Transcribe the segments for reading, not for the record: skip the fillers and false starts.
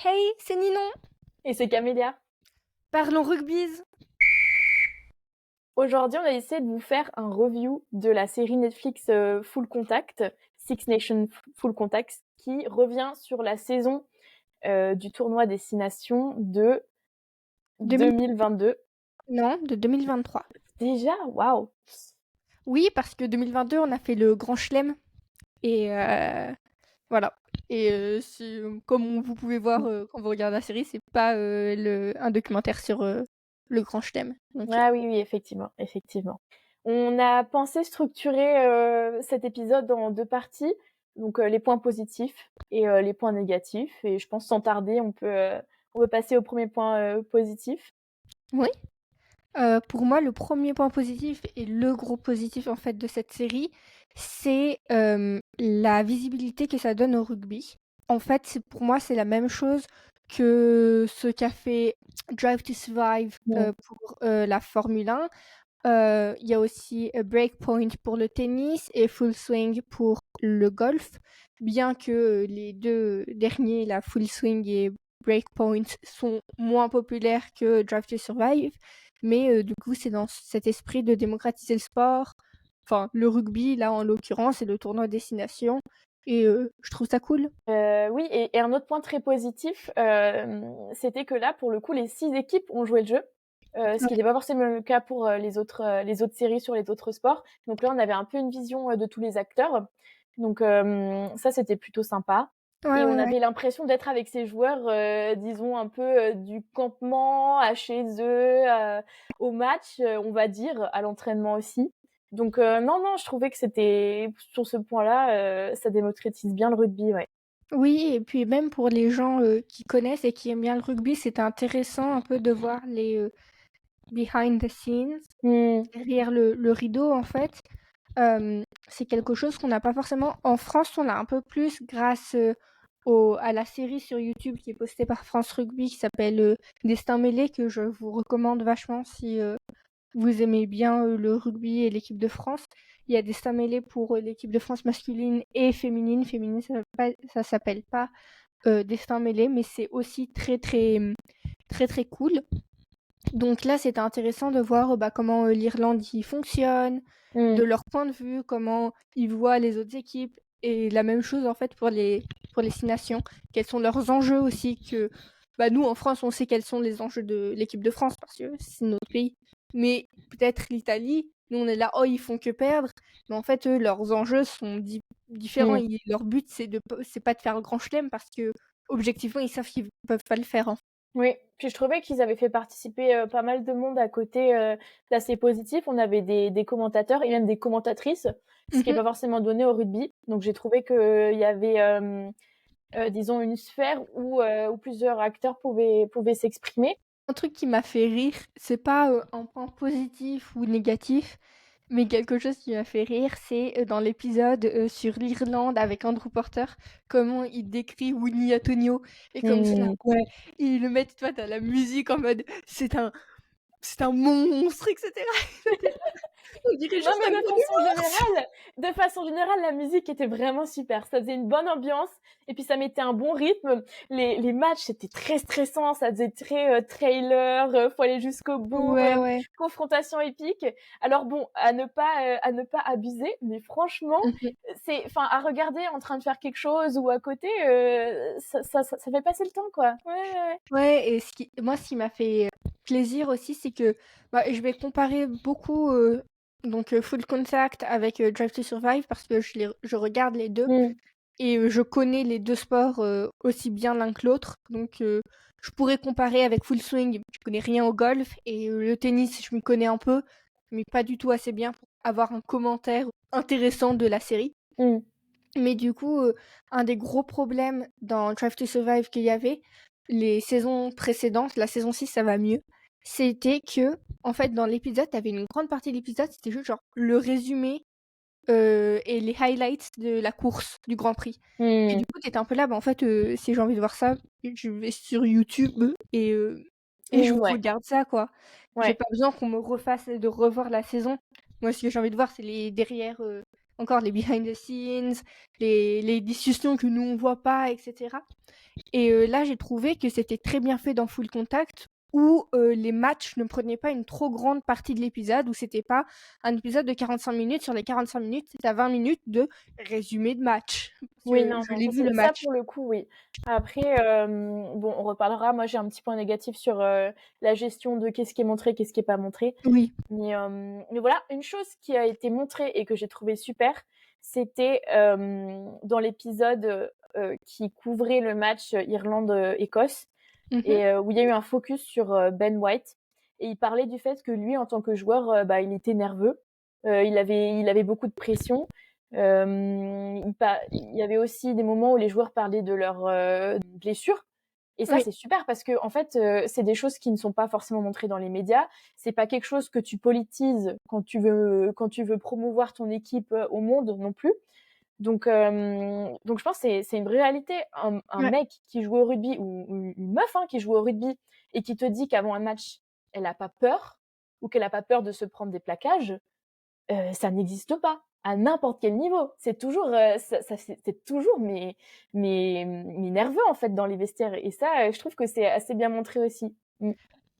Hey, c'est Ninon. Et c'est Camélia. Parlons rugby's. Aujourd'hui, on a essayé de vous faire un review de la série Netflix Full Contact, Six Nations Full Contact, qui revient sur la saison du tournoi Destination de 2000... 2022. Non, de 2023. Déjà, waouh! Oui, parce que 2022, on a fait le Grand Chelem. Et voilà. Et comme vous pouvez voir quand vous regardez la série, c'est pas un documentaire sur le Grand Chelem. Donc, Ah oui, oui, effectivement, effectivement. On a pensé structurer cet épisode en deux parties, donc les points positifs et les points négatifs. Et je pense sans tarder, on peut passer au premier point positif. oui. Pour moi, le premier point positif et le gros positif en fait de cette série, c'est la visibilité que ça donne au rugby. En fait, pour moi, c'est la même chose que ce qu'a fait Drive to Survive pour la Formule 1. Il y a aussi Breakpoint pour le tennis et Full Swing pour le golf. Bien que les deux derniers, la Full Swing et Breakpoint, sont moins populaires que Drive to Survive. Mais du coup, c'est dans cet esprit de démocratiser le sport. Enfin, le rugby, là, en l'occurrence, et le tournoi destination. Et je trouve ça cool. Oui, et un autre point très positif, c'était que là, pour le coup, les 6 équipes ont joué le jeu, ce qui n'était pas forcément le cas pour les autres séries sur les autres sports. Donc là, on avait un peu une vision de tous les acteurs. Donc ça, c'était plutôt sympa. Ouais, Et on ouais, ouais. avait l'impression d'être avec ces joueurs, disons, un peu du campement à chez eux, au match, on va dire, à l'entraînement aussi. Donc non, non, je trouvais que c'était, sur ce point-là, ça démocratise bien le rugby, ouais. Oui, et puis même pour les gens qui connaissent et qui aiment bien le rugby, c'est intéressant un peu de voir les behind the scenes, Mmh. derrière le rideau en fait. C'est quelque chose qu'on n'a pas forcément. En France, on l'a un peu plus grâce à la série sur YouTube qui est postée par France Rugby qui s'appelle Destin mêlé, que je vous recommande vachement si vous aimez bien le rugby et l'équipe de France. Il y a Destin mêlé pour l'équipe de France masculine et féminine. Féminine, ça s'appelle pas Destin mêlé, mais c'est aussi très très très très cool. Donc là, c'était intéressant de voir comment l'Irlande y fonctionne, Mmh. de leur point de vue, comment ils voient les autres équipes, et la même chose en fait pour les 6 nations. Quels sont leurs enjeux aussi que nous en France, on sait quels sont les enjeux de l'équipe de France parce que c'est notre pays. Mais peut-être l'Italie, nous on est là, oh ils font que perdre, mais en fait eux, leurs enjeux sont différents. Mmh. Leur but c'est pas de faire le grand chelem parce que objectivement ils savent qu'ils peuvent pas le faire, hein. Oui, puis je trouvais qu'ils avaient fait participer, pas mal de monde à côté, d'assez positif. On avait des commentateurs et même des commentatrices, ce qui est Mhm. pas forcément donné au rugby. Donc j'ai trouvé qu'il y avait, disons une sphère où plusieurs acteurs pouvaient s'exprimer. Un truc qui m'a fait rire, c'est pas un point positif ou négatif, mais quelque chose qui m'a fait rire, c'est dans l'épisode sur l'Irlande avec Andrew Porter, comment il décrit Winnie Antonio, et comme ça, là, Mmh. ouais, ils le mettent, toi, t'as la musique en mode c'est un monstre, etc. On dirait Non, juste mais un gros humain. de façon générale, la musique était vraiment super. Ça faisait une bonne ambiance et puis ça mettait un bon rythme. Les matchs, c'était très stressant. Ça faisait très trailer, faut aller jusqu'au bout, Ouais, ouais. confrontation épique. Alors bon, à ne pas abuser, mais franchement, Mhm. c'est, enfin, à regarder en train de faire quelque chose ou à côté, ça fait passer le temps, quoi. Ouais, ouais, ouais. Ouais, et ce qui m'a fait plaisir aussi, c'est que je vais comparer beaucoup Full Contact avec Drive to Survive parce que je regarde les deux Mm. et je connais les deux sports aussi bien l'un que l'autre. Donc je pourrais comparer avec Full Swing, je connais rien au golf, et le tennis, je m'y connais un peu, mais pas du tout assez bien pour avoir un commentaire intéressant de la série. Mm. Mais du coup, un des gros problèmes dans Drive to Survive qu'il y avait, les saisons précédentes, la saison 6 ça va mieux, c'était que, en fait, dans l'épisode, t'avais une grande partie de l'épisode, c'était juste genre le résumé et les highlights de la course, du Grand Prix. Et Mm. du coup, t'étais un peu là, en fait, si j'ai envie de voir ça, je vais sur YouTube et je Mm, ouais, regarde ça, quoi. J'ai ouais. pas besoin qu'on me refasse de revoir la saison. Moi, ce que j'ai envie de voir, c'est les derrière, encore les behind the scenes, les discussions que nous on voit pas, etc. Et là, j'ai trouvé que c'était très bien fait dans Full Contact, où les matchs ne prenaient pas une trop grande partie de l'épisode, où c'était pas un épisode de 45 minutes. Sur les 45 minutes, c'était à 20 minutes de résumé de match. Parce Oui, que non, je non, l'ai vu le ça match. pour le coup, oui. Après, bon, on reparlera. Moi, j'ai un petit point négatif sur la gestion de qu'est-ce qui est montré, qu'est-ce qui est pas montré. Oui. Mais voilà, une chose qui a été montrée et que j'ai trouvé super, c'était dans l'épisode qui couvrait le match Irlande-Écosse Mhm. et où il y a eu un focus sur Ben White et il parlait du fait que lui, en tant que joueur, bah, il était nerveux, il avait beaucoup de pression. Il y avait aussi des moments où les joueurs parlaient de leurs blessures. Et ça, Oui. c'est super parce que en fait, c'est des choses qui ne sont pas forcément montrées dans les médias. C'est pas quelque chose que tu politises quand tu veux promouvoir ton équipe au monde non plus. Donc je pense que c'est une réalité. Un Ouais. mec qui joue au rugby ou une meuf qui joue au rugby et qui te dit qu'avant un match, elle a pas peur ou qu'elle a pas peur de se prendre des plaquages, ça n'existe pas à n'importe quel niveau. C'est toujours, c'est toujours mais nerveux en fait dans les vestiaires et ça, je trouve que c'est assez bien montré aussi. Mmh.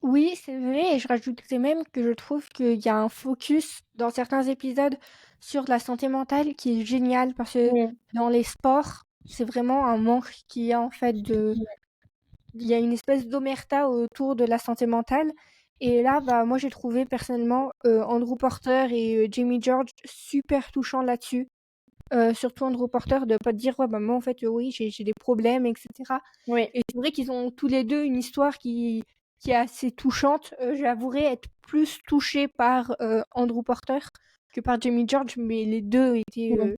Oui, c'est vrai, et je rajouterais même que je trouve qu'il y a un focus dans certains épisodes sur la santé mentale qui est génial, parce que Mmh. dans les sports, c'est vraiment un manque qu'il y a en fait de... Il y a une espèce d'omerta autour de la santé mentale. Et là, bah, moi j'ai trouvé personnellement Andrew Porter et Jamie George super touchants là-dessus. Surtout Andrew Porter, de pas te dire, ouais, bah, moi en fait, oui, j'ai des problèmes, etc. Oui. Et c'est vrai qu'ils ont tous les deux une histoire qui est assez touchante. J'avouerais être plus touchée par Andrew Porter que par Jamie George, mais les deux Mmh.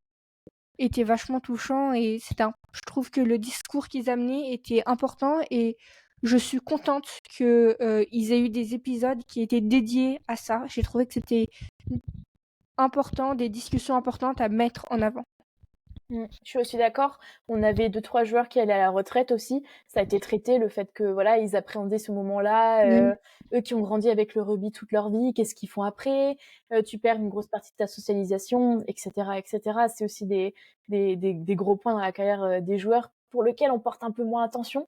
étaient vachement touchants, et je trouve que le discours qu'ils amenaient était important, et je suis contente que ils aient eu des épisodes qui étaient dédiés à ça. J'ai trouvé que c'était important, des discussions importantes à mettre en avant. Je suis aussi d'accord. On avait 2-3 joueurs qui allaient à la retraite aussi. Ça a été traité, le fait que voilà, ils appréhendaient ce moment-là, Oui. eux qui ont grandi avec le rugby toute leur vie, qu'est-ce qu'ils font après? Tu perds une grosse partie de ta socialisation et cetera et cetera. C'est aussi des gros points dans la carrière, des joueurs pour lesquels on porte un peu moins attention.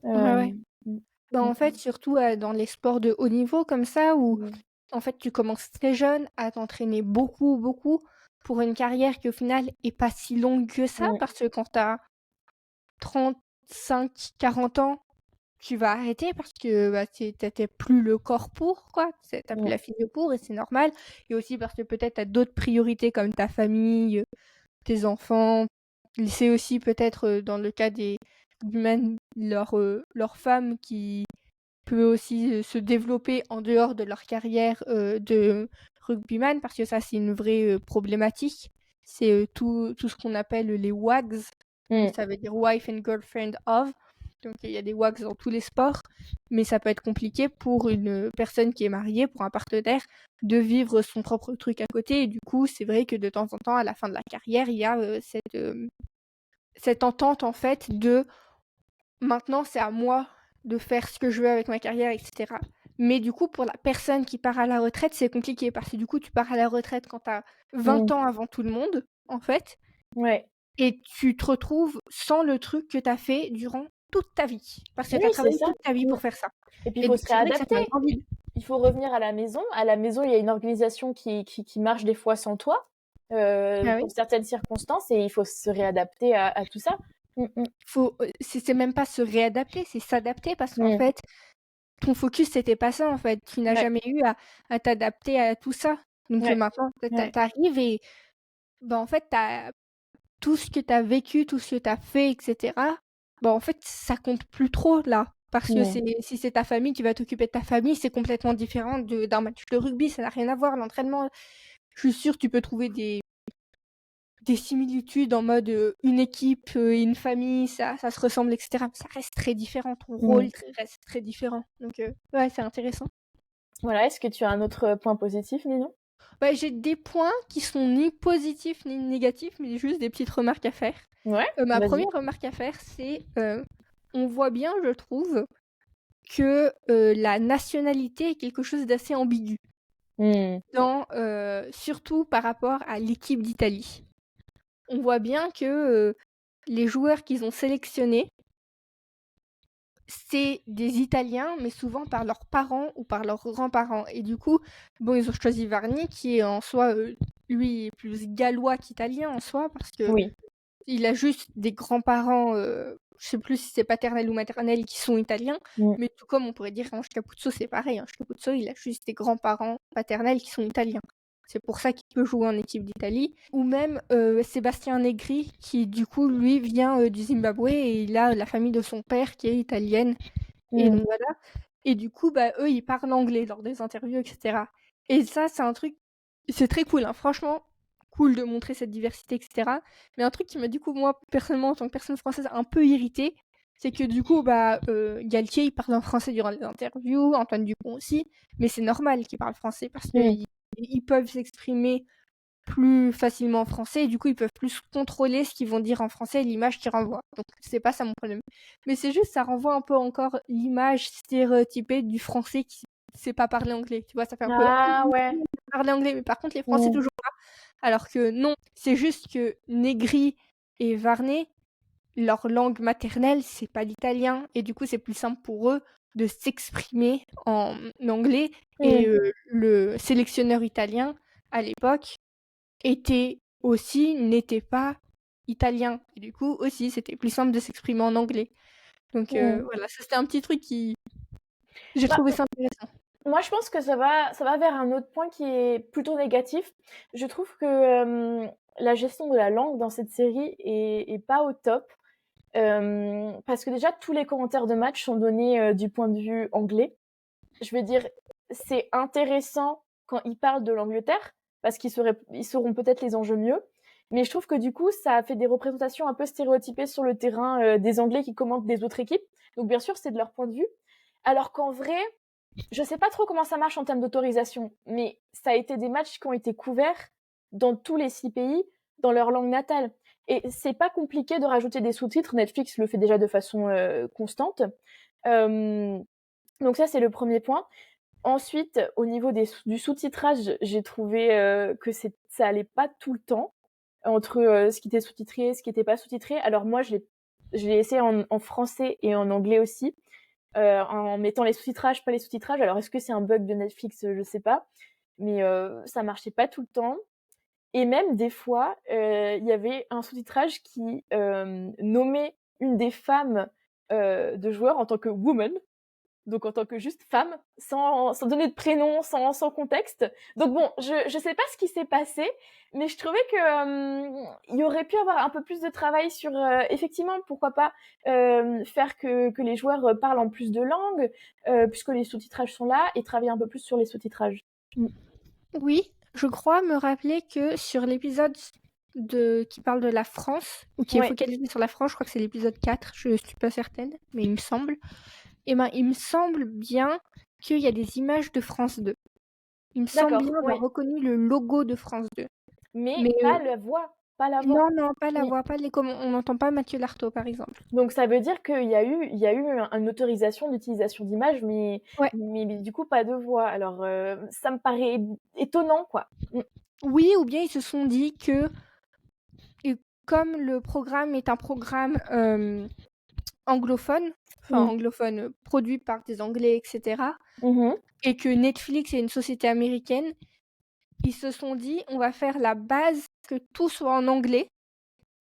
Ouais, ouais. Hem, mmh, Bah, mmh, en fait, surtout dans les sports de haut niveau comme ça, où mmh, en fait tu commences très jeune à t'entraîner beaucoup, beaucoup, pour une carrière qui au final est pas si longue que ça, mmh, parce que quand t'as 35, 40 ans, tu vas arrêter parce que bah, t'as plus le corps pour, quoi. T'as plus mmh, la physio pour, et c'est normal. Et aussi parce que peut-être t'as d'autres priorités comme ta famille, tes enfants. C'est aussi peut-être dans le cas des humains, leur femme qui peut aussi se développer en dehors de leur carrière de rugbyman, parce que ça, c'est une vraie problématique. C'est tout ce qu'on appelle les WAGs, mmh, ça veut dire Wife and Girlfriend of. Donc il y a des WAGs dans tous les sports, mais ça peut être compliqué pour une personne qui est mariée, pour un partenaire, de vivre son propre truc à côté. Et du coup, c'est vrai que de temps en temps, à la fin de la carrière, il y a cette entente en fait de maintenant c'est à moi de faire ce que je veux avec ma carrière, etc. Mais du coup, pour la personne qui part à la retraite, c'est compliqué, parce que du coup, tu pars à la retraite quand tu as 20 mmh. ans avant tout le monde, en fait, Ouais. et tu te retrouves sans le truc que tu as fait durant toute ta vie. Parce que Oui, tu as c'est travaillé ça. toute ta vie Mmh. pour faire ça. Et puis il Et faut donc, se c'est vrai que ça te réadapter. met un vide. Il faut revenir à la maison. À la maison, il y a une organisation qui marche des fois sans toi, Ah oui. pour certaines circonstances et il faut se réadapter à tout ça. Mmh mh. C'est même pas se réadapter, c'est s'adapter, parce qu'en Mmh. fait, ton focus, c'était pas ça, en fait. Tu n'as Ouais, jamais eu à t'adapter à tout ça. Donc ouais, maintenant, ouais. t'arrives, et bah, en fait, tout ce que tu as vécu, tout ce que tu as fait, etc., bah, en fait, ça compte plus trop là. Parce que Mmh. si c'est ta famille, tu vas t'occuper de ta famille, c'est complètement différent d'un match de rugby, ça n'a rien à voir. L'entraînement, je suis sûre, tu peux trouver des similitudes en mode une équipe, une famille, ça se ressemble, etc. Mais ça reste très différent. Ton rôle Mmh. reste très différent. Donc, ouais, c'est intéressant. Voilà, est-ce que tu as un autre point positif, Ninon? Bah, j'ai des points qui sont ni positifs ni négatifs, mais juste des petites remarques à faire. Ouais, Ma vas-y. première remarque à faire, c'est on voit bien, je trouve, que la nationalité est quelque chose d'assez ambigu. Mmh. surtout par rapport à l'équipe d'Italie. On voit bien que, les joueurs qu'ils ont sélectionnés, c'est des Italiens, mais souvent par leurs parents ou par leurs grands-parents et du coup, bon, ils ont choisi Varney qui est en soi, lui, est plus gallois qu'italien en soi parce que Oui. il a juste des grands-parents, je sais plus si c'est paternels ou maternels qui sont italiens, Mmh. mais tout comme on pourrait dire Ange Capuzzo, c'est pareil. Ange Capuzzo, il a juste des grands-parents paternels qui sont italiens. C'est pour ça qu'il peut jouer en équipe d'Italie. Ou même Sébastien Negri, qui du coup, lui, vient du Zimbabwe et il a la famille de son père qui est italienne. Et Mmh. donc voilà. Et du coup, bah, eux, ils parlent anglais lors des interviews, etc. Et ça, c'est un truc, c'est très cool, hein. Franchement, cool de montrer cette diversité, etc. Mais un truc qui m'a du coup, moi, personnellement, en tant que personne française, un peu irritée, c'est que du coup, bah, Galtier, il parle en français durant les interviews, Antoine Dupont aussi, mais c'est normal qu'il parle français parce Mmh. qu'ils peuvent s'exprimer plus facilement en français et du coup ils peuvent plus contrôler ce qu'ils vont dire en français et l'image qu'ils renvoient. Donc c'est pas ça mon problème. Mais c'est juste ça renvoie un peu encore l'image stéréotypée du français qui sait pas parler anglais. Tu vois, ça fait un peu ah Ah oui, ouais. il sait parler anglais mais par contre les français Mmh. toujours pas. Alors que non, c'est juste que Negri et Varney, leur langue maternelle, c'est pas l'italien et du coup c'est plus simple pour eux de s'exprimer en anglais et Mmh. le sélectionneur italien à l'époque n'était pas italien. Et du coup, aussi, c'était plus simple de s'exprimer en anglais. Donc Mmh. voilà, ça c'était un petit truc qui j'ai Bah, trouvé ça intéressant. moi, je pense que ça va vers un autre point qui est plutôt négatif. Je trouve que la gestion de la langue dans cette série est pas au top. Parce que déjà, tous les commentaires de match sont donnés du point de vue anglais. Je veux dire, c'est intéressant quand ils parlent de l'Angleterre, parce ils sauront peut-être les enjeux mieux. Mais je trouve que du coup, ça a fait des représentations un peu stéréotypées sur le terrain des Anglais qui commentent des autres équipes. Donc bien sûr, c'est de leur point de vue. Alors qu'en vrai, je sais pas trop comment ça marche en termes d'autorisation, mais ça a été des matchs qui ont été couverts dans tous les 6 pays, dans leur langue natale. Et c'est pas compliqué de rajouter des sous-titres. Netflix le fait déjà de façon constante. Euh, donc ça, c'est le premier point. Ensuite, au niveau du sous-titrage, j'ai trouvé que ça allait pas tout le temps entre ce qui était sous-titré, ce qui n'était pas sous-titré. Alors moi, je l'ai essayé en français et en anglais aussi, en mettant les sous-titrages, pas les sous-titrages. Alors est-ce que c'est un bug de Netflix? Je sais pas, mais ça marchait pas tout le temps. Et même des fois, il y avait un sous-titrage qui nommait une des femmes de joueurs en tant que woman, donc en tant que juste femme, sans donner de prénom, sans contexte. Donc bon, je sais pas ce qui s'est passé, mais je trouvais que il y aurait pu avoir un peu plus de travail sur effectivement, pourquoi pas faire que les joueurs parlent en plus de langues, puisque les sous-titrages sont là, et travailler un peu plus sur les sous-titrages. Mm. Oui, je crois me rappeler que sur l'épisode qui parle de la France, ou qui est Ouais, focalisé sur la France, je crois que c'est l'épisode 4, je suis pas certaine, mais il me semble. Et ben, il me semble bien qu'il y a des images de France 2. Il me semble bien d'accord, avoir ouais, reconnu le logo de France 2. mais Mais pas la voix, pas la voix. non, non, pas la Mm. voix, pas les on n'entend pas Mathieu Lartaud, par exemple. Donc ça veut dire qu'il y a eu une autorisation d'utilisation d'images, mais, Ouais. mais du coup pas de voix. Alors ça me paraît étonnant, quoi. Mm. Oui, ou bien ils se sont dit que, comme le programme est un programme anglophone, enfin Mm. anglophone, produit par des Anglais, etc., Mhm. et que Netflix est une société américaine, ils se sont dit on va faire la base que tout soit en anglais,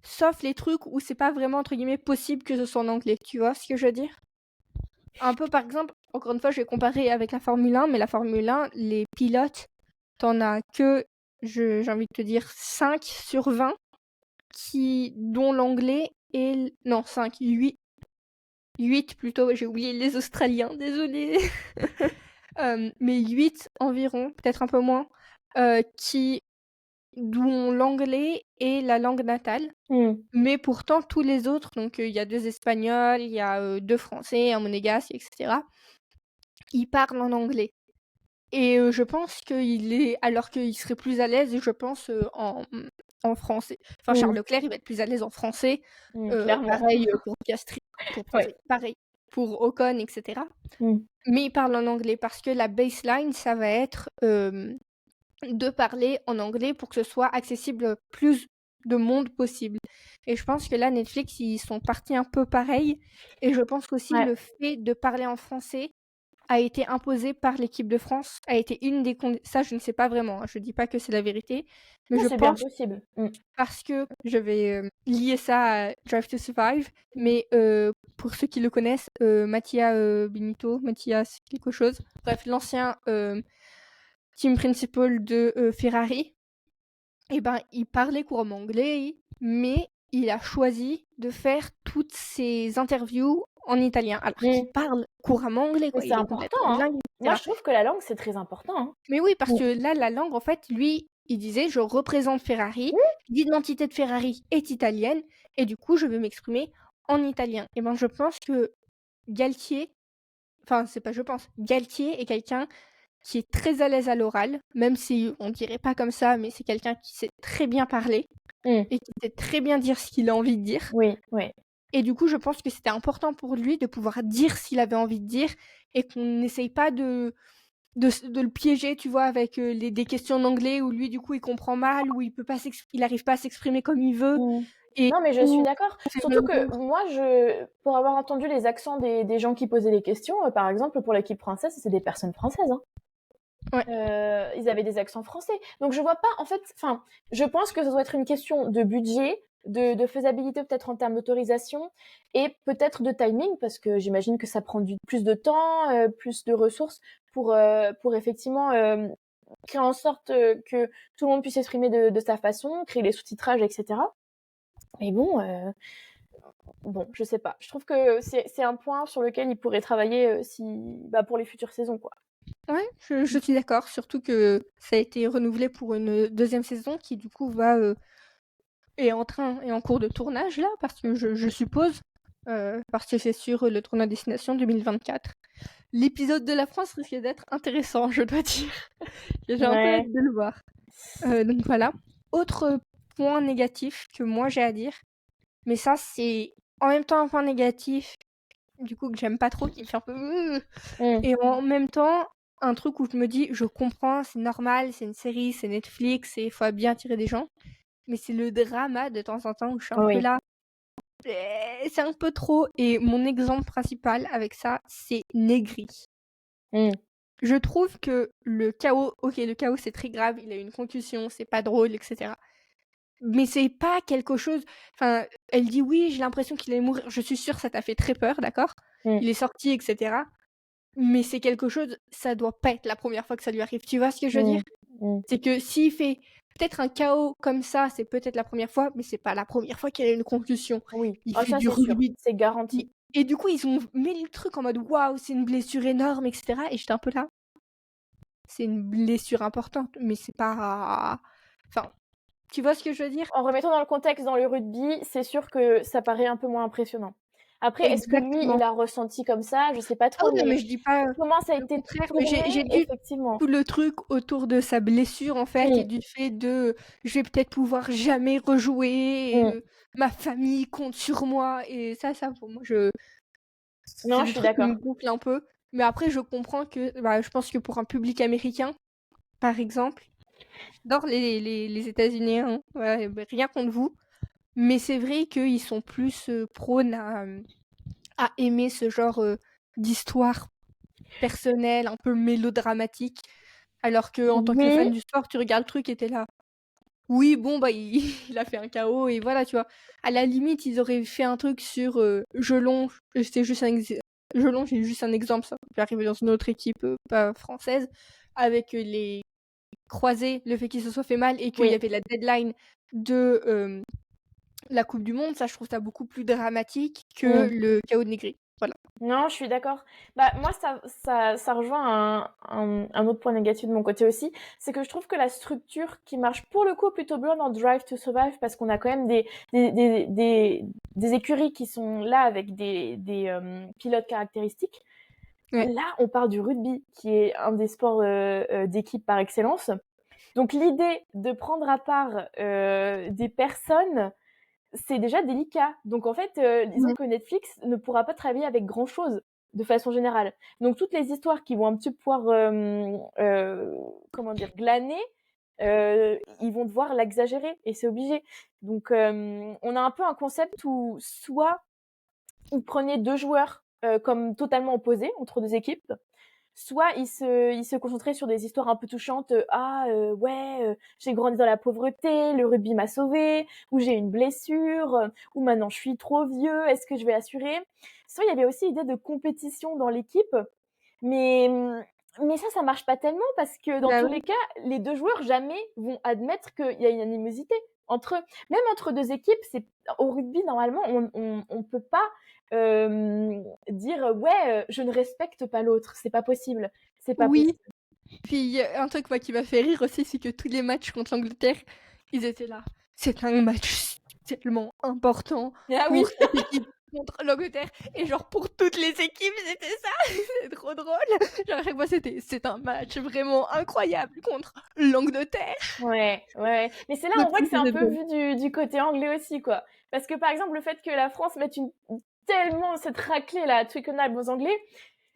sauf les trucs où c'est pas vraiment entre guillemets possible que ce soit en anglais. Tu vois ce que je veux dire? Un peu par exemple, encore une fois, je vais comparer avec la Formule 1, mais la Formule 1, les pilotes, t'en as que, j'ai envie de te dire, 5 sur 20 dont l'anglais est. Non, 5, 8. 8 plutôt, j'ai oublié les Australiens, désolé. Mais 8 environ, peut-être un peu moins, qui dont l'anglais est la langue natale. Mm. Mais pourtant, tous les autres, donc il y a 2 Espagnols, il y a 2 Français, un Monégasque, etc., ils parlent en anglais. Et je pense qu'il est. Alors qu'il serait plus à l'aise, je pense, en français. Enfin, Charles Mm. Leclerc, il va être plus à l'aise en français. Mm, clairement. Pareil pour Piastri. Ouais. Pareil. pour Ocon, etc. Mmh. Mais ils parlent en anglais parce que la baseline, ça va être, de parler en anglais pour que ce soit accessible plus de monde possible. Et je pense que là, Netflix, ils sont partis un peu pareil. Et je pense qu'aussi Ouais. le fait de parler en français a été imposé par l'équipe de France, a été une des ça je ne sais pas vraiment, hein, je dis pas que c'est la vérité, mais Non, je c'est bien pense possible. Mmh. parce que je vais, lier ça à Drive to Survive, mais pour ceux qui le connaissent, Mattia, Binotto, Mathias quelque chose, bref, l'ancien, team principal de, Ferrari, et ben, il parlait couramment anglais, mais il a choisi de faire toutes ses interviews en italien, alors qu'il Mmh. parle couramment anglais, Mais quoi, c'est il est important, complètement hein. bilingue, Moi, etc. je trouve que la langue, c'est très important, hein. Mais oui, parce Mmh. que là, la langue, en fait, lui, il disait: «Je représente Ferrari, Mmh. l'identité de Ferrari est italienne et du coup, je veux m'exprimer en italien». Et ben, je pense que Galtier, enfin, c'est pas je pense, Galtier est quelqu'un qui est très à l'aise à l'oral, même si on dirait pas comme ça, mais c'est quelqu'un qui sait très bien parler Mmh. et qui sait très bien dire ce qu'il a envie de dire. Oui, oui. Et du coup, je pense que c'était important pour lui de pouvoir dire ce qu'il avait envie de dire et qu'on n'essaye pas de le piéger, tu vois, avec, des questions en anglais où lui, du coup, il comprend mal, où il arrive pas à s'exprimer comme il veut Mmh. et Non, mais je suis où d'accord. c'est Surtout même que moi, pour avoir entendu les accents des gens qui posaient les questions, par exemple, pour l'équipe française, c'est des personnes françaises, hein. ouais, Ils avaient des accents français. Donc je vois pas, en fait, enfin, je pense que ça doit être une question de budget, de faisabilité peut-être en termes d'autorisation et peut-être de timing parce que j'imagine que ça prend plus de temps, plus de ressources pour effectivement créer en sorte que tout le monde puisse s'exprimer de sa façon, créer les sous-titrages, etc. Mais bon, je sais pas. Je trouve que c'est un point sur lequel ils pourraient travailler pour les futures saisons, quoi. ouais, je suis d'accord, surtout que ça a été renouvelé pour une, deuxième saison qui, du coup, est en cours de tournage, là, parce que je suppose, parce que c'est sur le tournoi Destination 2024. L'épisode de la France risque d'être intéressant, je dois dire. J'ai un peu hâte Ouais. de le voir. Donc voilà. Autre point négatif que moi j'ai à dire, mais ça c'est en même temps un point négatif, du coup que j'aime pas trop, qui me fait un peu Mm. et en même temps un truc où je me dis: «Je comprends, c'est normal, c'est une série, c'est Netflix et il faut bien attirer des gens». Mais c'est le drama de temps en temps où je suis un peu Oui. là, c'est un peu trop et mon exemple principal avec ça, c'est Negri. Mm. Je trouve que le chaos c'est très grave, il a eu une concussion, c'est pas drôle et cetera. Mais c'est pas quelque chose, enfin, elle dit: «Oui, j'ai l'impression qu'il allait mourir». Je suis sûre ça t'a fait très peur, d'accord? Mm. Il est sorti et cetera. Mais c'est quelque chose, ça doit pas être la première fois que ça lui arrive. Tu vois ce que je veux dire? Mm. Mm. C'est que s'il fait peut-être un KO comme ça, c'est peut-être la première fois, mais c'est pas la première fois qu'il a une concussion. Oui. Il Ah, fait ça, du c'est sûr. rugby C'est i garanti. et du coup, ils ont mis le truc en mode: «Waouh, c'est une blessure énorme» et cetera et j'étais un peu là: «C'est une blessure importante, mais c'est pas» enfin, tu vois ce que je veux dire? En remettant dans le contexte dans le rugby, c'est sûr que ça paraît un peu moins impressionnant. Après, est-ce que lui, il Exactement. a ressenti comme ça? Je sais pas Ah trop, oui, non, mais mais je dis pas, comment ça a le été contraire, mais tourné, j'ai dit effectivement. tout le truc autour de sa blessure, en fait, et Mmh. du fait de: «Je vais peut-être pouvoir jamais rejouer et Mmh. ma famille compte sur moi» et ça pour moi, c'est Non, je des suis trucs qui me d'accord. gonflent un peu. Mais après, je comprends que, bah, je pense que pour un public américain, par exemple, j'adore les États-Unis, hein, ouais, bah, rien contre vous, mais c'est vrai qu'ils sont plus, prônes à aimer ce genre, d'histoire personnelle, un peu mélodramatique. Alors qu'en tant que Oui, fan du sport, tu regardes le truc et tu es là: «Oui, bon, bah, il il a fait un KO et voilà», tu vois? À la limite, ils auraient fait un truc sur, Jelonch, c'était juste un ex Jelonch, j'ai juste un exemple, ça peut arriver dans une autre équipe, pas française, avec, les croisés, le fait qu'il se soit fait mal et qu'il y oui. avait la deadline de, la coupe du monde, ça, je trouve ça beaucoup plus dramatique que Mmh. le KO de Negri. Voilà. Non, je suis d'accord. Bah, moi, ça rejoint un autre point négatif de mon côté aussi. C'est que je trouve que la structure qui marche pour le coup plutôt bien dans Drive to Survive, parce qu'on a quand même des écuries qui sont là avec des pilotes caractéristiques. Ouais. Là, on parle du rugby, qui est un des sports d'équipe par excellence. Donc, l'idée de prendre à part des personnes, c'est déjà délicat. Donc en fait, disons Mmh. que Netflix ne pourra pas travailler avec grand chose, de façon générale. Donc toutes les histoires qui vont un petit peu pouvoir, comment dire? Glaner, ils vont devoir l'exagérer et c'est obligé. Donc on a un peu un concept où soit vous prenez 2 joueurs, comme totalement opposés entre 2 équipes, soit ils se concentraient sur des histoires un peu touchantes, «Ah, ouais, j'ai grandi dans la pauvreté, le rugby m'a sauvé, ou j'ai une blessure, ou maintenant je suis trop vieux, est-ce que je vais assurer?» Soit il y avait aussi l'idée de compétition dans l'équipe, mais ça marche pas tellement parce que dans Bah tous oui. les cas, les 2 joueurs jamais vont admettre qu'il y a une animosité entre eux. Même entre 2 équipes, c'est au rugby normalement on peut pas, dire: «Ouais, je ne respecte pas l'autre». C'est pas possible, c'est pas Oui, possible. puis il y a un truc moi qui m'a fait rire aussi, c'est que tous les matchs contre l'Angleterre, ils étaient là: «C'est un match tellement important Ah oui! pour cette équipe contre l'Angleterre» et genre pour toutes les équipes, c'était ça. C'est trop drôle. Genre à chaque fois c'était: «C'est un match vraiment incroyable contre l'Angleterre». Ouais, ouais, mais c'est là Donc on voit que c'est un c'était peu drôle. vu du côté anglais aussi, quoi. Parce que, par exemple, le fait que la France mette une tellement cette raclée là à Twickenham aux Anglais,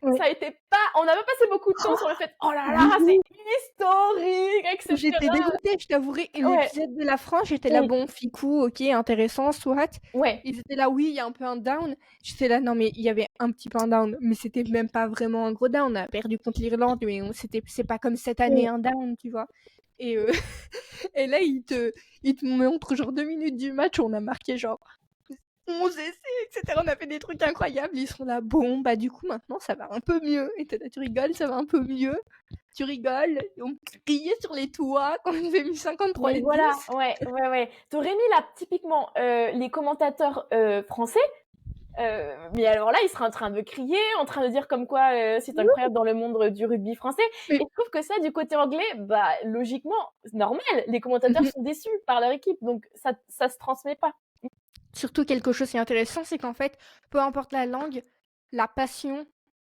Ouais. ça a été pas on a pas passé beaucoup de temps sur le fait: «Oh là là, c'est Oui! historique et J'étais cetera». dégoûtée, je t'avouerai et Ouais, l'épisode de la France, j'étais là: mmh, «Bon, ficou, OK, intéressant, soit». ouais, Ils étaient là: «Oui, il y a un peu un down». J'étais là: «Non, mais il y avait un petit peu un down, mais c'était même pas vraiment un gros down. On a perdu contre l'Irlande, mais c'est pas comme cette année mmh. un down», tu vois? Et et là, ils te montrent genre 2 minutes du match où on a marqué genre 11 essais et cetera. On a fait des trucs incroyables. Ils sont là: «Bon, bah, du coup, maintenant, ça va un peu mieux». Et tu es là: «Tu rigoles, ça va un peu mieux?» Tu rigoles, on criait sur les toits quand on nous a mis 53 Mais et voilà, 10. ouais, ouais, ouais. Tu aurais mis là, typiquement, les commentateurs, français. Mais alors là, il sera en train de crier, en train de dire comme quoi, c'est incroyable dans le monde du rugby français Mais et je trouve que ça, du côté anglais, bah, logiquement, c'est normal, les commentateurs mmh sont déçus par leur équipe, donc ça se transmet pas. surtout quelque chose qui est intéressant, c'est qu'en fait, peu importe la langue, la passion,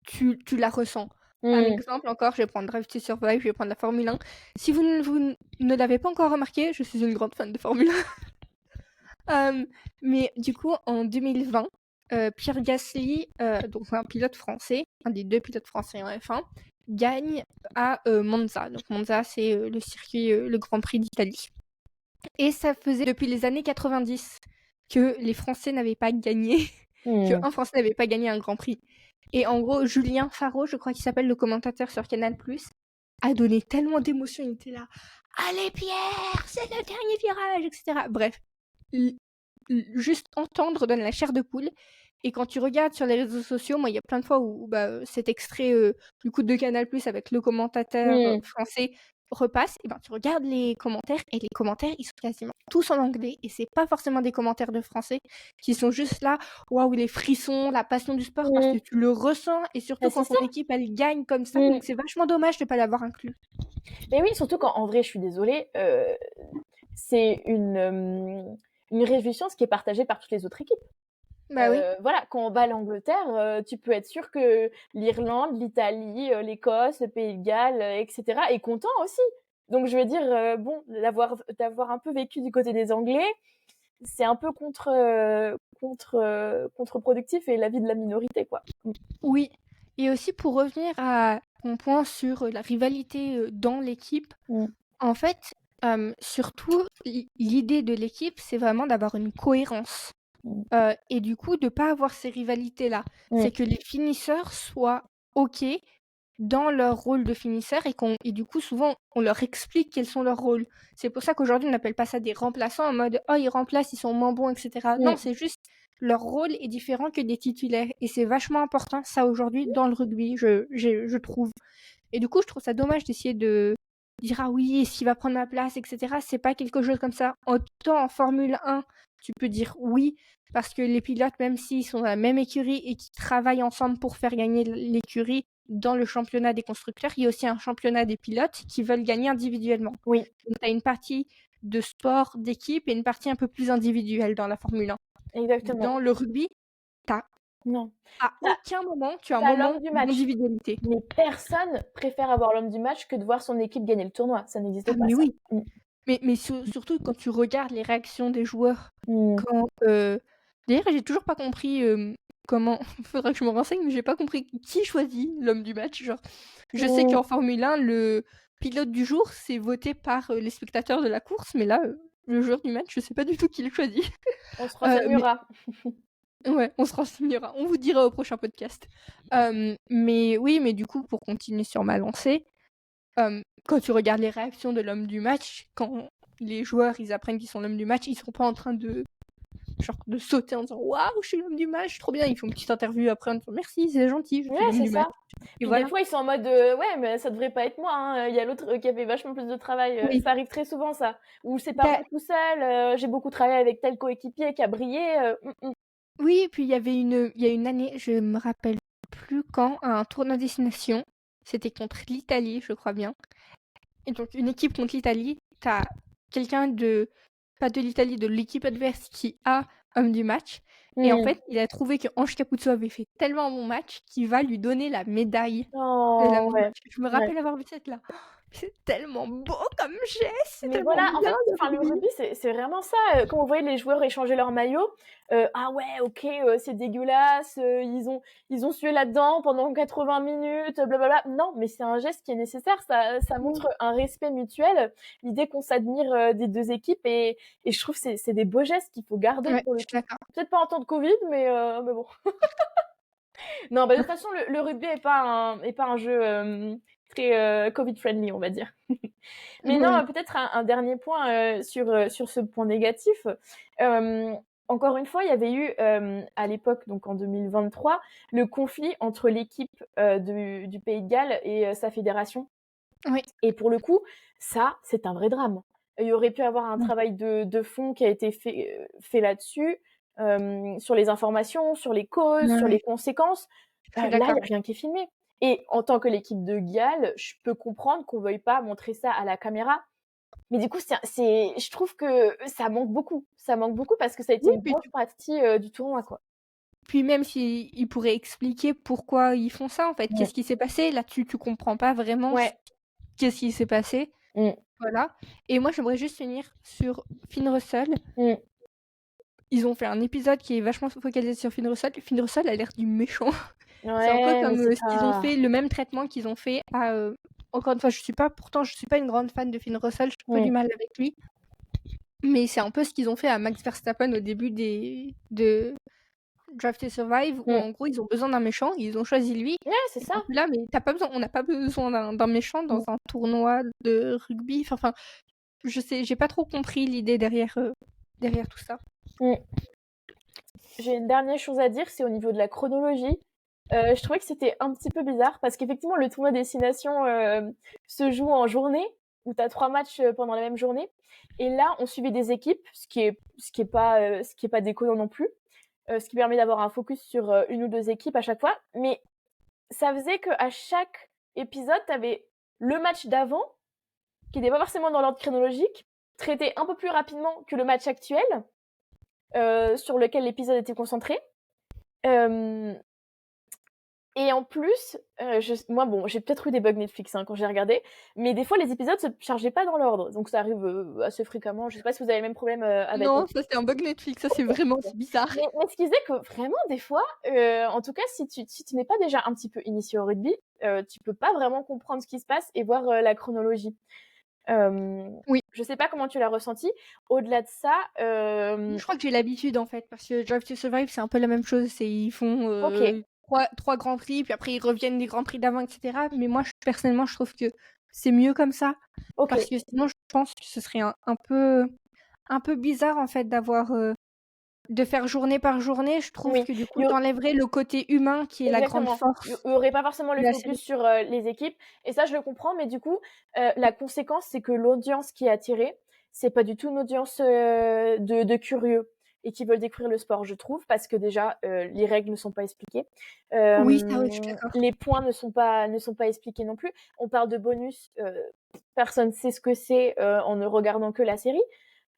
tu la ressens. Un Mmh. exemple encore, je vais prendre Drive to Survive, je vais prendre la Formule 1. Si vous ne l'avez pas encore remarqué, je suis une grande fan de Formule 1. Mais du coup, en 2020, Pierre Gasly, donc un pilote français, un des 2 pilotes français en F1, gagne à, Monza. Donc Monza, c'est, le circuit, le Grand Prix d'Italie. Et ça faisait depuis les années 90 que les Français n'avaient pas gagné, Mmh. qu'un Français n'avait pas gagné un Grand Prix. Et en gros, Julien Faro, je crois qu'il s'appelle le commentateur sur Canal+, a donné tellement d'émotions, il était là: «Allez Pierre, c'est le dernier virage!» et cetera. Bref, l juste entendre donne la chair de poule et quand tu regardes sur les réseaux sociaux, moi, il y a plein de fois où, bah, cet extrait, du coup de Canal+ avec le commentateur, Mmh. français repasse et ben, tu regardes les commentaires et les commentaires, ils sont quasiment tous en anglais et c'est pas forcément des commentaires de Français qui sont juste là: «Waouh, les frissons, la passion du sport» parce que Mmh. tu le ressens et Bah, surtout c'est quand ça. ton équipe, elle gagne comme ça, Mmh. donc c'est vachement dommage de pas l'avoir inclus. Mais oui, surtout quand en vrai, je suis désolée, c'est une réjouissance qui est partagée par toutes les autres équipes. Bah oui. Voilà, quand on bat l'Angleterre, tu peux être sûr que l'Irlande, l'Italie, l'Écosse, le Pays de Galles, et cetera est content aussi. Donc je veux dire, bon, d'avoir un peu vécu du côté des Anglais, c'est un peu contre-productif et l'avis de la minorité, quoi. Mmh. Oui et aussi pour revenir à ton point sur, la rivalité, dans l'équipe, Mmh. en fait, surtout l'idée de l'équipe, c'est vraiment d'avoir une cohérence, Mmh. et du coup de pas avoir ces rivalités-là. Mmh. C'est que les finisseurs soient OK dans leur rôle de finisseur et du coup souvent on leur explique quels sont leurs rôles. C'est pour ça qu'aujourd'hui on n'appelle pas ça des remplaçants en mode: «Oh ils remplacent, ils sont moins bons» et cetera. Non, Mmh. c'est juste leur rôle est différent que des titulaires et c'est vachement important ça aujourd'hui dans le rugby, je trouve. Et du coup, je trouve ça dommage d'essayer de dire: «Ah oui, est-ce qu'il va prendre ma place?» et cetera. C'est pas quelque chose comme ça. Autant en Formule 1, tu peux dire oui, parce que les pilotes, même s'ils sont dans la même écurie et qu'ils travaillent ensemble pour faire gagner l'écurie dans le championnat des constructeurs, il y a aussi un championnat des pilotes qui veulent gagner individuellement. Oui, Donc tu as une partie de sport d'équipe et une partie un peu plus individuelle dans la Formule 1. exactement. Dans le rugby, tu as Non. à Tu aucun moment, tu as un as moment l'homme du match. d'individualité. Mais personne préfère avoir l'homme du match que de voir son équipe gagner le tournoi. Ça Ah n'existe pas mais ça. oui! Mmh. Mais surtout quand tu regardes les réactions des joueurs, Mmh. quand, d'ailleurs j'ai toujours pas compris, comment faudra que je me renseigne, mais j'ai pas compris qui choisit l'homme du match, genre. Je sais Mmh. qu'en Formule 1, le pilote du jour, c'est voté par, les spectateurs de la course, mais là, le joueur du match, je sais pas du tout qui le choisit. On se Mais renseignera. ouais, on se renseignera, on vous dira au prochain podcast. Mais oui, mais du coup, pour continuer sur ma lancée, quand tu regardes les réactions de l'homme du match, quand les joueurs, ils apprennent qu'ils sont l'homme du match, ils sont pas en train de genre de sauter en disant: «Waouh, je suis l'homme du match, trop bien!» Ils font une petite interview après en disant: «Merci, c'est gentil, je Ouais, suis l'homme c'est du match» ça. et Puis des voilà. fois, ils sont en mode, «Ouais, mais ça devrait pas être moi, hein, il y a l'autre, qui a fait vachement plus de travail», Oui, ça arrive très souvent ça. Ou «C'est pas moi bah, tout seul, j'ai beaucoup travaillé avec tel coéquipier qui a brillé», oui, puis il y a une année, je me rappelle plus quand, à un tournoi destination, c'était contre l'Italie, je crois bien. Et donc une équipe contre l'Italie, t'as quelqu'un de pas de l'Italie, de l'équipe adverse qui a homme du match et en Mmh. fait, il a trouvé que Ange Capuzzo avait fait tellement un bon match qu'il va lui donner la médaille de l'homme Oh du ouais, match. Je me ouais. rappelle avoir vu cette là. C'est tellement beau comme geste, c'est Mais tellement voilà, en bien fait, de enfin, le rugby. rugby, c'est vraiment ça, quand vous voyez les joueurs échanger leur maillot, «Ah ouais, OK, c'est dégueulasse, ils ont sué là-dedans pendant 80 minutes, blablabla». Non, mais c'est un geste qui est nécessaire, ça Mmh. montre un respect mutuel, l'idée qu'on s'admire, des 2 équipes et je trouve que c'est des beaux gestes qu'il faut garder Ouais, pour je le suis coup. d'accord. Peut-être pas en temps de Covid, mais bon. Non, bah, de toute façon, le rugby est pas un jeu, très, Covid friendly, on va dire. Mais non, Oui, peut-être un dernier point sur ce point négatif. Euh, Encore une fois, il y avait eu à l'époque, donc en 2023, le conflit entre l'équipe du Pays de Galles et sa fédération. oui, Et pour le coup, ça, c'est un vrai drame. Il y aurait pu avoir un oui, travail de fond qui a été fait là-dessus, sur les informations, sur les causes, sur ouais, les conséquences. je suis Là, il d'accord. n'y a rien qui est filmé. Et en tant que l'équipe de Galles, je peux comprendre qu'on veuille pas montrer ça à la caméra. Mais du coup, je trouve que ça manque beaucoup. Ça manque beaucoup parce que ça a été Oui, une puis grosse partie du tournoi, quoi. même s'ils pourraient expliquer pourquoi ils font ça en fait. Mmh. Qu'est-ce qui s'est passé? Là, tu comprends pas vraiment Ouais. qu'est-ce qui s'est passé. Mmh. Voilà. Et moi, j'aimerais juste finir sur Finn Russell. Mmh. Ils ont fait un épisode qui est vachement focalisé sur Finn Russell. Finn Russell a l'air du méchant. C'est un peu Ouais, mais comme c'est ce qu'ils ont pas. fait, le même traitement qu'ils ont fait à. Encore une fois, pourtant, je suis pas une grande fan de Finn Russell, j'ai un peu Mmh. du mal avec lui. Mais c'est un peu ce qu'ils ont fait à Max Verstappen au début de Drive to Survive, où Mmh. en gros, ils ont besoin d'un méchant, ils ont choisi lui. Ouais, c'est Et ça. quand tu là, mais on n'a pas besoin d'un méchant dans Mmh. un tournoi de rugby. Enfin, je sais, j'ai pas trop compris l'idée derrière tout ça. Mmh. J'ai une dernière chose à dire, c'est au niveau de la chronologie. Je trouvais que c'était un petit peu bizarre parce qu'effectivement, le tournoi destination se joue en journée, où tu as 3 matchs pendant la même journée. Et là, on suivait des équipes, ce qui est pas déconnant non plus, ce qui permet d'avoir un focus sur une ou deux équipes à chaque fois. Mais ça faisait qu'à chaque épisode, tu avais le match d'avant, qui n'était pas forcément dans l'ordre chronologique, traité un peu plus rapidement que le match actuel, sur lequel l'épisode était concentré. Euh, Et en plus, moi, bon, j'ai peut-être eu des bugs Netflix hein, quand j'ai regardé, mais des fois les épisodes se chargeaient pas dans l'ordre, donc ça arrive assez fréquemment. Je sais pas si vous avez le même problème avec Non, ça Netflix. c'est un bug Netflix, ça Ok. c'est bizarre. Mais ce qui faisait que vraiment des fois, en tout cas, si tu n'es pas déjà un petit peu initié au rugby, tu peux pas vraiment comprendre ce qui se passe et voir la chronologie. Euh, Oui, je sais pas comment tu l'as ressenti. Au-delà de ça, je crois que j'ai l'habitude en fait, parce que Drive to Survive c'est un peu la même chose, ils font ok, trois grands prix, puis après ils reviennent des grands prix d'avant, etc. Mais moi, personnellement, je trouve que c'est mieux comme ça, ok, parce que sinon, je pense que ce serait un peu bizarre en fait de faire journée par journée. Je trouve oui. que du Il coup, y aurait- t'enlèverais le côté humain qui est la grande Exactement. Il force y aurait pas forcément le de la focus série. sur les équipes. Et ça, je le comprends. Mais du coup, la conséquence, c'est que l'audience qui est attirée, c'est pas du tout une audience de curieux et qui veulent découvrir le sport, je trouve, parce que déjà, les règles ne sont pas expliquées. Oui, ça, oui, je suis d'accord. Les points ne sont pas expliqués non plus. On parle de bonus. Personne ne sait ce que c'est en ne regardant que la série.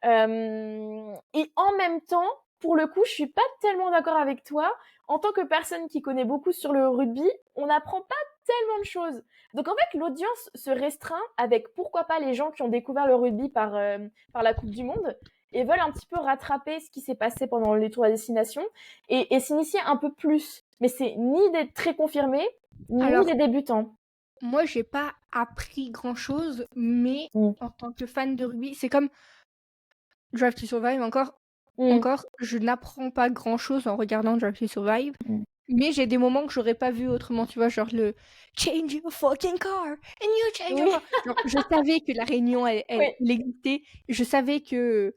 Et en même temps, pour le coup, je suis pas tellement d'accord avec toi. En tant que personne qui connaît beaucoup sur le rugby, on n'apprend pas tellement de choses. Donc en fait, l'audience se restreint avec pourquoi pas les gens qui ont découvert le rugby par la Coupe du Monde et veulent un petit peu rattraper ce qui s'est passé pendant les tours à destination et s'initier un peu plus. Mais c'est ni des très confirmés, ni Alors, des débutants. moi, j'ai pas appris grand-chose, mais Mm. en tant que fan de rugby, c'est comme Drive to Survive Mm. encore, je n'apprends pas grand-chose en regardant Drive to Survive, Mm. mais j'ai des moments que j'aurais pas vu autrement, tu vois, genre le change your fucking car and you change your Oui, car. Genre, je savais que la réunion, oui, elle existait, je savais que,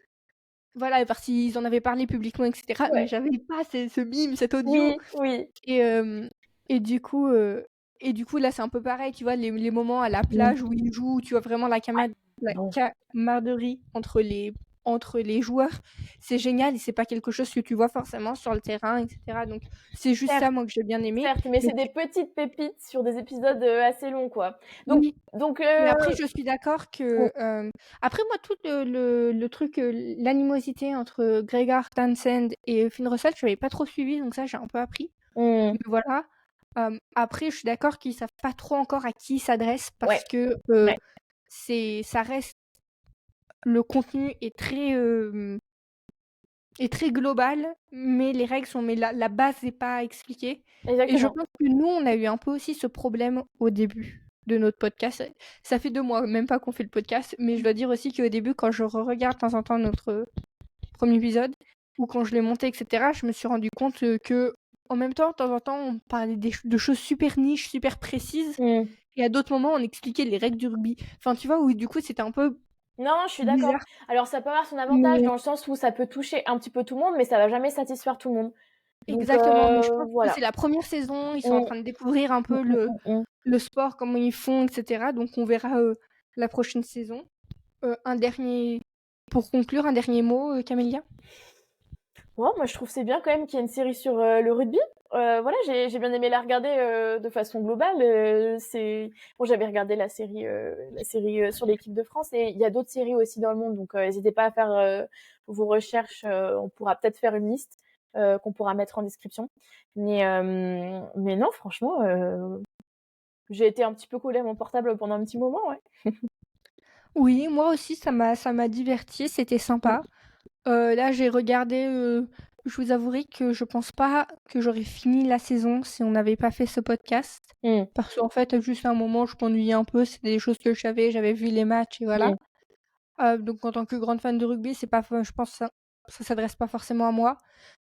voilà, parce qu'ils en avaient parlé publiquement, etc., mais ouais. j'avais pas ce mime, cet audio. Oui, oui. Et, euh, et du coup, euh, et du coup, là, c'est un peu pareil, tu vois, les moments à la Mm. plage où ils jouent, tu vois vraiment la Non. camaraderie entre les joueurs, c'est génial et c'est pas quelque chose que tu vois forcément sur le terrain, etc. Donc, c'est juste ça, Certes, moi, que j'ai bien aimé. certes, mais Mais c'est des petites pépites sur des épisodes assez longs, quoi. Donc, oui, donc mais après, je suis d'accord mm, que. Après, moi, tout le truc, l'animosité entre Gregor Townsend et Finn Russell, je n'avais pas trop suivi, donc ça, j'ai un peu appris. mm, Mais voilà. Après, je suis d'accord qu'ils savent pas trop encore à qui ils s'adressent ouais, parce que ouais, ça reste. Le contenu est très global, mais les règles sont. Mais la base n'est pas expliquée. Et je exactement. pense que nous, on a eu un peu aussi ce problème au début de notre podcast. Ça fait 2 mois, même pas qu'on fait le podcast, mais je dois dire aussi qu'au début, quand je regarde de temps en temps notre premier épisode, ou quand je l'ai monté, etc., je me suis rendu compte que, en même temps, de temps en temps, on parlait de choses super niches, super précises, Mm. et à d'autres moments, on expliquait les règles du rugby. Enfin, tu vois, où du coup, c'était un peu Non, je suis d'accord. bizarre. Alors, ça peut avoir son avantage Mais dans le sens où ça peut toucher un petit peu tout le monde, mais ça va jamais satisfaire tout le monde. Donc, exactement, mais je pense que c'est voilà. la première saison, ils sont en Mm, train de découvrir un mm, peu mm, mm, mm. le sport, comment ils font, etc. Donc on verra la prochaine saison. Pour conclure, un dernier mot, Camélia? Ouais, moi, je trouve c'est bien quand même qu'il y ait une série sur le rugby. Voilà, j'ai bien aimé la regarder de façon globale. Bon, j'avais regardé la série sur l'équipe de France et il y a d'autres séries aussi dans le monde. Donc, n'hésitez pas à faire vos recherches. On pourra peut-être faire une liste qu'on pourra mettre en description. Mais non, franchement, j'ai été un petit peu collée à mon portable pendant un petit moment, ouais. Oui, moi aussi, ça m'a diverti, c'était Mm, sympa. Là, j'ai regardé. Je vous avouerai que je pense pas que j'aurais fini la saison si on n'avait pas fait ce podcast. mm, Parce qu'en fait, juste à un moment, je m'ennuyais un peu. C'était des choses que je savais, j'avais vu les matchs et voilà. mm, Donc en tant que grande fan de rugby, c'est pas, je pense que ça s'adresse pas forcément à moi.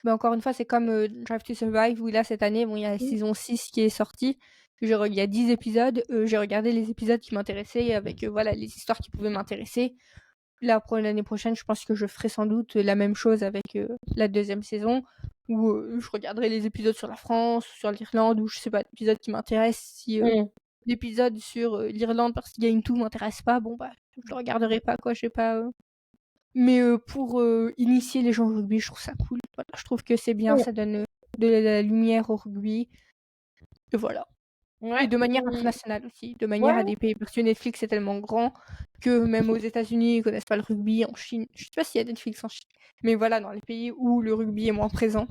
Mais encore une fois, c'est comme Drive to Survive où là, cette année, bon, il y a la mm, saison 6 qui est sortie. Il y a 10 épisodes. J'ai regardé les épisodes qui m'intéressaient avec voilà, les histoires qui pouvaient m'intéresser. Là, pour l'année prochaine, je pense que je ferai sans doute la même chose avec la deuxième saison, où je regarderai les épisodes sur la France, sur l'Irlande, ou je sais pas, l'épisode qui m'intéresse. Si mm. l'épisode sur l'Irlande parce qu'il gagne tout m'intéresse pas, bon bah, je le regarderai pas, quoi, je sais pas. Mais pour initier les gens au rugby, je trouve ça cool. Voilà, je trouve que c'est bien, Mm. ça donne de la lumière au rugby. Et voilà. Et Ouais, de manière mm, internationale aussi, de manière ouais, à des pays, parce que Netflix est tellement grand que même aux États-Unis, ils connaissent pas le rugby, en Chine, je sais pas s'il y a Netflix en Chine, mais voilà, dans les pays où le rugby est moins présent,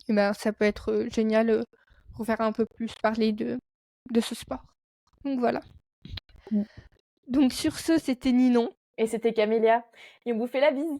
et ben, ça peut être génial pour faire un peu plus parler de ce sport. Donc voilà. mm. Donc sur ce, c'était Ninon. Et c'était Camélia. Et on vous fait la bise.